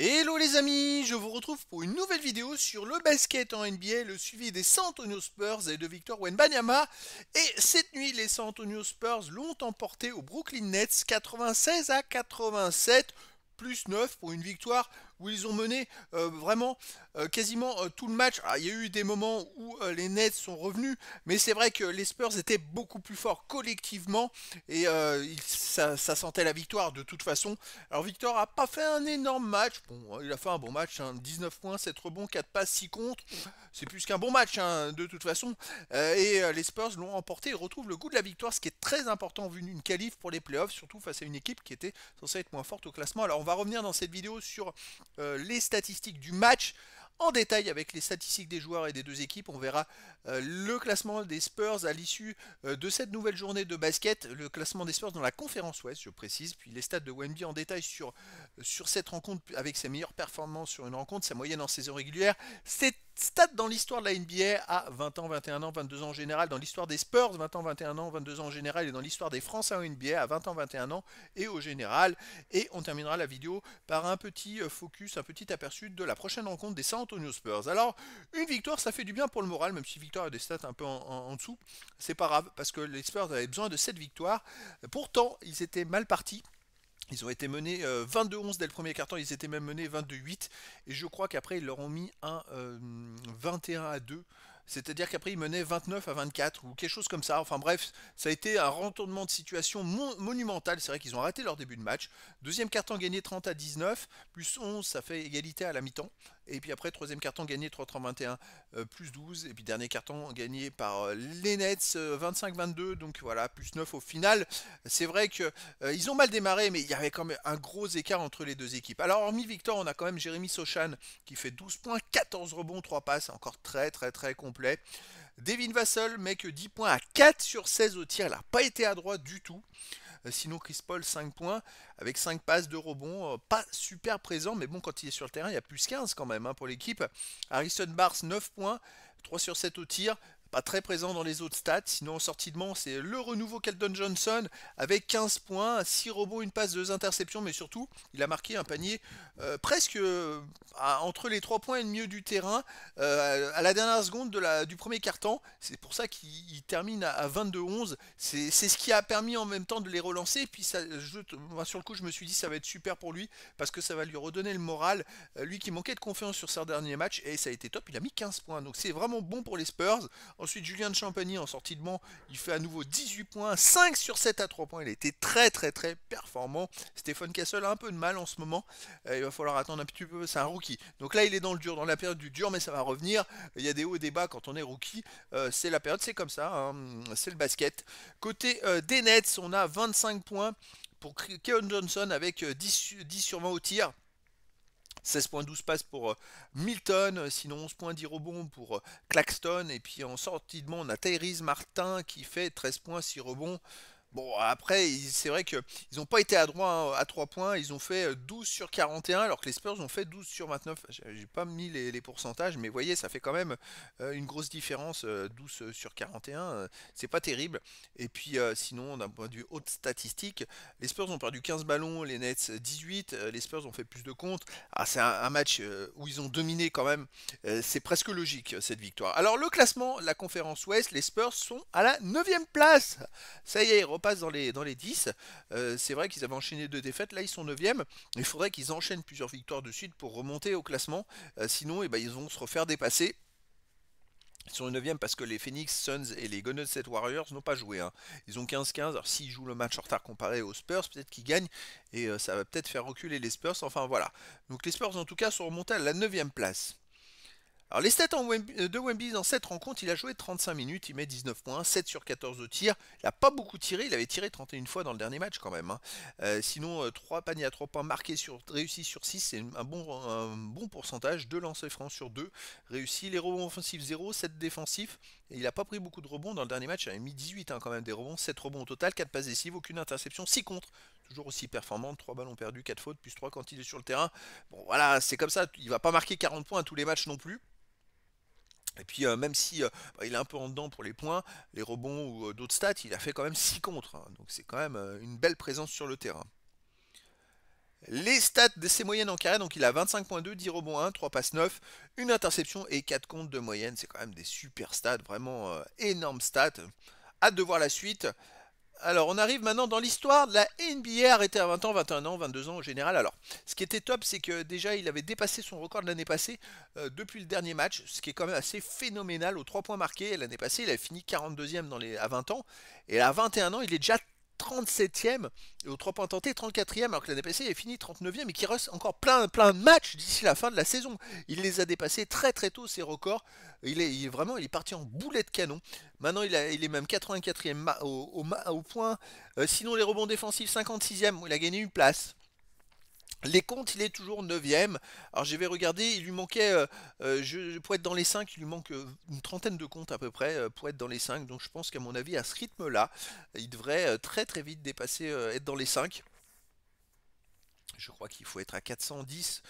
Hello les amis, je vous retrouve pour une nouvelle vidéo sur le basket en NBA, le suivi des San Antonio Spurs et de Victor Wembanyama. Et cette nuit, les San Antonio Spurs l'ont emporté au Brooklyn Nets 96 à 87, plus 9 pour une victoire où ils ont mené vraiment quasiment tout le match. Ah, il y a eu des moments où les Nets sont revenus, mais c'est vrai que les Spurs étaient beaucoup plus forts collectivement et ça sentait la victoire de toute façon. Alors Victor a pas fait un énorme match. Bon, il a fait un bon match, hein, 19 points, 7 rebonds, 4 passes, 6 contre. C'est plus qu'un bon match, hein, de toute façon. Les Spurs l'ont emporté et retrouvent le goût de la victoire, ce qui est très important vu une qualif pour les playoffs, surtout face à une équipe qui était censée être moins forte au classement. Alors on va revenir dans cette vidéo sur les statistiques du match en détail avec les statistiques des joueurs et des deux équipes. On verra le classement des Spurs à l'issue de cette nouvelle journée de basket, le classement des Spurs dans la conférence Ouest, je précise, puis les stats de Wemby en détail sur cette rencontre avec ses meilleures performances sur une rencontre, sa moyenne en saison régulière, ses stats dans l'histoire de la NBA à 20 ans, 21 ans, 22 ans en général, dans l'histoire des Spurs, 20 ans, 21 ans, 22 ans en général, et dans l'histoire des Français en NBA à 20 ans, 21 ans et au général. Et on terminera la vidéo par un petit focus, un petit aperçu de la prochaine rencontre des San Antonio Spurs. Alors, une victoire, ça fait du bien pour le moral, même si Victor a des stats un peu en dessous. C'est pas grave, parce que les Spurs avaient besoin de cette victoire. Pourtant, ils étaient mal partis. Ils ont été menés 22-11 dès le premier quart-temps, ils étaient même menés 22-8. Et je crois qu'après, ils leur ont mis un 21-2. C'est-à-dire qu'après, ils menaient 29 à 24 ou quelque chose comme ça. Enfin bref, ça a été un retournement de situation monumental. C'est vrai qu'ils ont arrêté leur début de match. Deuxième quart-temps gagné 30 à 19, plus 11, ça fait égalité à la mi-temps. Et puis après, troisième quart-temps gagné 30 à 21, plus 12. Et puis dernier quart-temps gagné par les Nets 25-22. Donc voilà, plus 9 au final. C'est vrai que ils ont mal démarré, mais il y avait quand même un gros écart entre les deux équipes. Alors, hormis Victor, on a quand même Jérémy Sochan qui fait 12 points, 14 rebonds, 3 passes, encore très très très complet. Devin Vassell met que 10 points à 4 sur 16 au tir, il n'a pas été à droite du tout. Sinon, Chris Paul, 5 points, avec 5 passes de rebond, pas super présent, mais bon, quand il est sur le terrain, il y a plus 15 quand même, hein, pour l'équipe. Harrison Barnes, 9 points, 3 sur 7 au tir, pas très présent dans les autres stats. Sinon, en sortie de banc, c'est le renouveau Keldon Johnson avec 15 points, 6 rebonds, une passe, 2 interceptions, mais surtout, il a marqué un panier presque entre les 3 points et le milieu du terrain à la dernière seconde du premier quart-temps. C'est pour ça qu'il termine à 22-11. C'est ce qui a permis en même temps de les relancer. Et puis, moi, sur le coup, je me suis dit ça va être super pour lui parce que ça va lui redonner le moral. Lui qui manquait de confiance sur ses derniers matchs, et ça a été top. Il a mis 15 points. Donc, c'est vraiment bon pour les Spurs. Ensuite, Julien de Champagny en sortie de banc, il fait à nouveau 18 points, 5 sur 7 à 3 points. Il a été très très très performant. Stéphane Castle a un peu de mal en ce moment. Il va falloir attendre un petit peu, c'est un rookie. Donc là, il est dans le dur, dans la période du dur, mais ça va revenir. Il y a des hauts et des bas quand on est rookie. C'est la période, c'est comme ça, hein. C'est le basket. Côté des Nets, on a 25 points pour Keon Johnson avec 10 sur 20 au tir. 16,12 passes pour Milton, sinon 11 points 10 rebonds pour Claxton. Et puis en sortie de banc, on a Tyrese Martin qui fait 13 points 6 rebonds. Bon, après, c'est vrai qu'ils n'ont pas été adroits à 3 points. Ils ont fait 12 sur 41, alors que les Spurs ont fait 12 sur 29. J'ai pas mis les pourcentages, mais vous voyez, ça fait quand même une grosse différence. 12 sur 41, c'est pas terrible. Et puis, sinon, d'un point de vue haute statistique, les Spurs ont perdu 15 ballons, les Nets 18. Les Spurs ont fait plus de comptes. Ah, c'est un match où ils ont dominé quand même. C'est presque logique, cette victoire. Alors, le classement, la conférence Ouest, les Spurs sont à la 9e place. Ça y est, ils repassent dans les 10. C'est vrai qu'ils avaient enchaîné 2 défaites, là ils sont 9e. Il faudrait qu'ils enchaînent plusieurs victoires de suite pour remonter au classement. Sinon, eh ben, ils vont se refaire dépasser. Ils sont 9e parce que les Phoenix Suns et les Golden State Warriors n'ont pas joué, hein. Ils ont 15-15. Alors s'ils jouent le match en retard comparé aux Spurs, peut-être qu'ils gagnent. Et ça va peut-être faire reculer les Spurs. Enfin voilà. Donc les Spurs en tout cas sont remontés à la 9e place. Alors les stats de Wemby dans cette rencontre, il a joué 35 minutes, il met 19 points, 7 sur 14 au tir. Il n'a pas beaucoup tiré, il avait tiré 31 fois dans le dernier match quand même, hein. Sinon, 3 paniers à 3 points réussis sur 6, c'est un bon pourcentage. 2 lancers francs sur 2 réussis. Les rebonds offensifs 0, 7 défensifs. Et il n'a pas pris beaucoup de rebonds dans le dernier match, il avait mis 18, hein, quand même des rebonds, 7 rebonds au total, 4 passes décisives, aucune interception, 6 contre. Toujours aussi performant, 3 ballons perdus, 4 fautes, plus 3 quand il est sur le terrain. Bon voilà, c'est comme ça, il va pas marquer 40 points à tous les matchs non plus. Et puis même si il est un peu en dedans pour les points, les rebonds ou d'autres stats, il a fait quand même 6 contre, hein. Donc c'est quand même une belle présence sur le terrain. Les stats de ses moyennes en carré, donc il a 25.2, 10 rebonds 1, 3 passes 9, une interception et 4 comptes de moyenne. C'est quand même des super stats, vraiment énormes stats. Hâte de voir la suite. Alors, on arrive maintenant dans l'histoire de la NBA, arrêtée à 20 ans, 21 ans, 22 ans en général. Alors, ce qui était top, c'est que déjà, il avait dépassé son record de l'année passée depuis le dernier match, ce qui est quand même assez phénoménal aux 3 points marqués. L'année passée, il avait fini 42e à 20 ans, et à 21 ans, il est déjà 37e, et aux 3 points tentés, 34e, alors que l'année passée, il est fini 39e, et qu'il reste encore plein de matchs d'ici la fin de la saison. Il les a dépassés très très tôt, ses records. Il est parti en boulet de canon. Maintenant, il est même 84e au point. Sinon, les rebonds défensifs, 56e, il a gagné une place. Les comptes, il est toujours 9e. Alors je vais regarder, il lui manquait, pour être dans les 5, il lui manque une trentaine de comptes à peu près pour être dans les 5. Donc je pense qu'à mon avis, à ce rythme-là, il devrait très très vite dépasser, être dans les 5. Je crois qu'il faut être à 410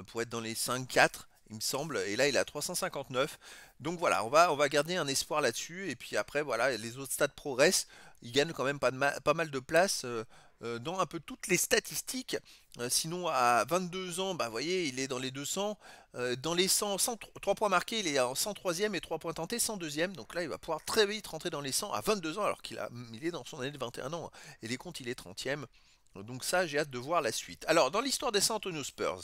pour être dans les 5-4, il me semble. Et là, il est à 359. Donc voilà, on va garder un espoir là-dessus. Et puis après, voilà, les autres stats progressent. Il gagne quand même pas mal de place dans un peu toutes les statistiques. Sinon, à 22 ans, bah, vous voyez, il est dans les 200. Dans les 100, 3 points marqués, il est en 103e et 3 points tentés, 102e. Donc là, il va pouvoir très vite rentrer dans les 100 à 22 ans, alors il est dans son année de 21 ans. Et les comptes, il est 30e. Donc ça, j'ai hâte de voir la suite. Alors, dans l'histoire des San Antonio Spurs,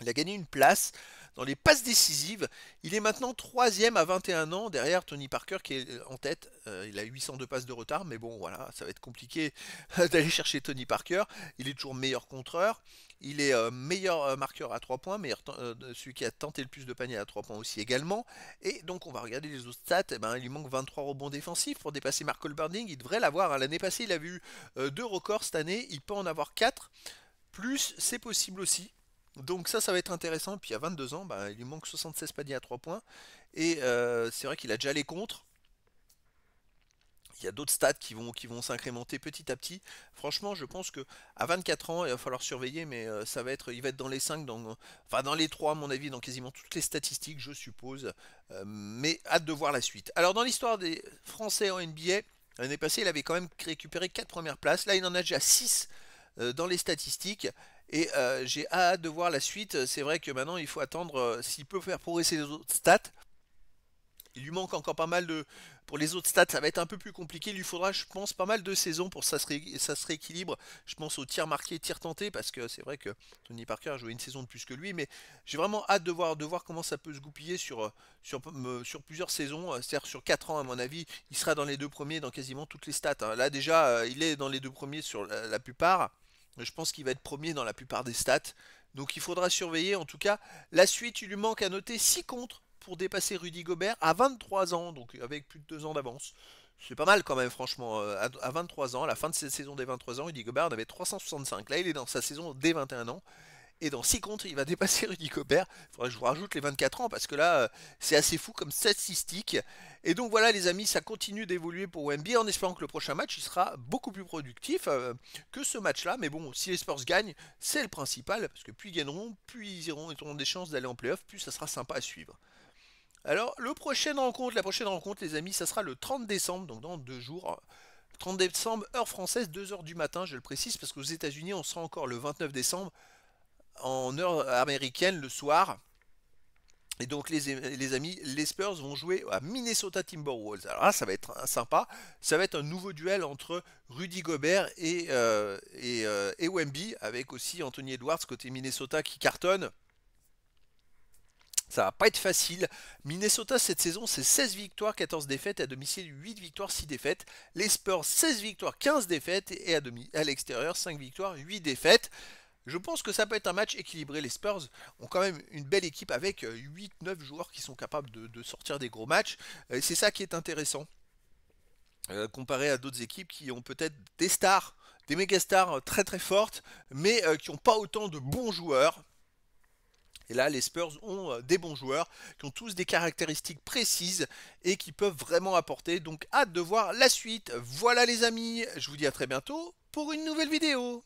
il a gagné une place dans les passes décisives. Il est maintenant 3e à 21 ans, derrière Tony Parker qui est en tête. Il a 802 passes de retard, mais bon, voilà, ça va être compliqué d'aller chercher Tony Parker. Il est toujours meilleur contreur. Il est meilleur marqueur à 3 points, celui qui a tenté le plus de paniers à 3 points aussi également. Et donc on va regarder les autres stats. Eh ben, il lui manque 23 rebonds défensifs pour dépasser Mark Goldberg. Il devrait l'avoir. L'année passée, il avait eu 2 records. Cette année, il peut en avoir 4. Plus, c'est possible aussi. Donc ça va être intéressant. Puis à 22 ans, bah, il lui manque 76 paniers à 3 points. Et c'est vrai qu'il a déjà les contres. Il y a d'autres stats qui vont s'incrémenter petit à petit. Franchement, je pense que à 24 ans, il va falloir surveiller, mais il va être dans les 5, enfin dans les 3 à mon avis, dans quasiment toutes les statistiques, je suppose. Mais hâte de voir la suite. Alors dans l'histoire des Français en NBA, l'année passée, il avait quand même récupéré 4 premières places. Là, il en a déjà 6 dans les statistiques. Et j'ai hâte de voir la suite. C'est vrai que maintenant, il faut attendre s'il peut faire progresser les autres stats. Il lui manque encore pas mal de... Pour les autres stats, ça va être un peu plus compliqué. Il lui faudra, je pense, pas mal de saisons pour que ça se rééquilibre. Je pense aux tirs marqués, tirs tentés, parce que c'est vrai que Tony Parker a joué une saison de plus que lui. Mais j'ai vraiment hâte de voir comment ça peut se goupiller sur plusieurs saisons. C'est-à-dire sur 4 ans, à mon avis, il sera dans les 2 premiers dans quasiment toutes les stats, hein. Là, déjà, il est dans les 2 premiers sur la plupart. Je pense qu'il va être premier dans la plupart des stats. Donc il faudra surveiller. En tout cas, la suite, il lui manque à noter 6 contre pour dépasser Rudy Gobert à 23 ans, donc avec plus de 2 ans d'avance. C'est pas mal quand même, franchement. À 23 ans, à la fin de cette saison des 23 ans, Rudy Gobert en avait 365. Là, il est dans sa saison des 21 ans. Et dans 6 contre, il va dépasser Rudy Gobert. Il faudrait que je vous rajoute les 24 ans parce que là, c'est assez fou comme statistique. Et donc voilà, les amis, ça continue d'évoluer pour Wemby en espérant que le prochain match il sera beaucoup plus productif que ce match-là. Mais bon, si les Spurs gagnent, c'est le principal parce que plus ils gagneront, plus ils auront des chances d'aller en playoff, plus ça sera sympa à suivre. Alors, la prochaine rencontre, les amis, ça sera le 30 décembre, donc dans 2 jours. 30 décembre, heure française, 2 heures du matin, je le précise, parce qu'aux États-Unis, on sera encore le 29 décembre, en heure américaine, le soir. Et donc, les amis, les Spurs vont jouer à Minnesota Timberwolves. Alors là, ça va être sympa. Ça va être un nouveau duel entre Rudy Gobert et Wemby, avec aussi Anthony Edwards côté Minnesota qui cartonne. Ça va pas être facile. Minnesota cette saison c'est 16 victoires, 14 défaites, à domicile 8 victoires, 6 défaites. Les Spurs 16 victoires, 15 défaites et à l'extérieur 5 victoires, 8 défaites. Je pense que ça peut être un match équilibré. Les Spurs ont quand même une belle équipe avec 8-9 joueurs qui sont capables de sortir des gros matchs. C'est ça qui est intéressant. Comparé à d'autres équipes qui ont peut-être des stars, des méga stars très très fortes, mais qui n'ont pas autant de bons joueurs. Et là, les Spurs ont des bons joueurs qui ont tous des caractéristiques précises et qui peuvent vraiment apporter. Donc, hâte de voir la suite. Voilà les amis, je vous dis à très bientôt pour une nouvelle vidéo.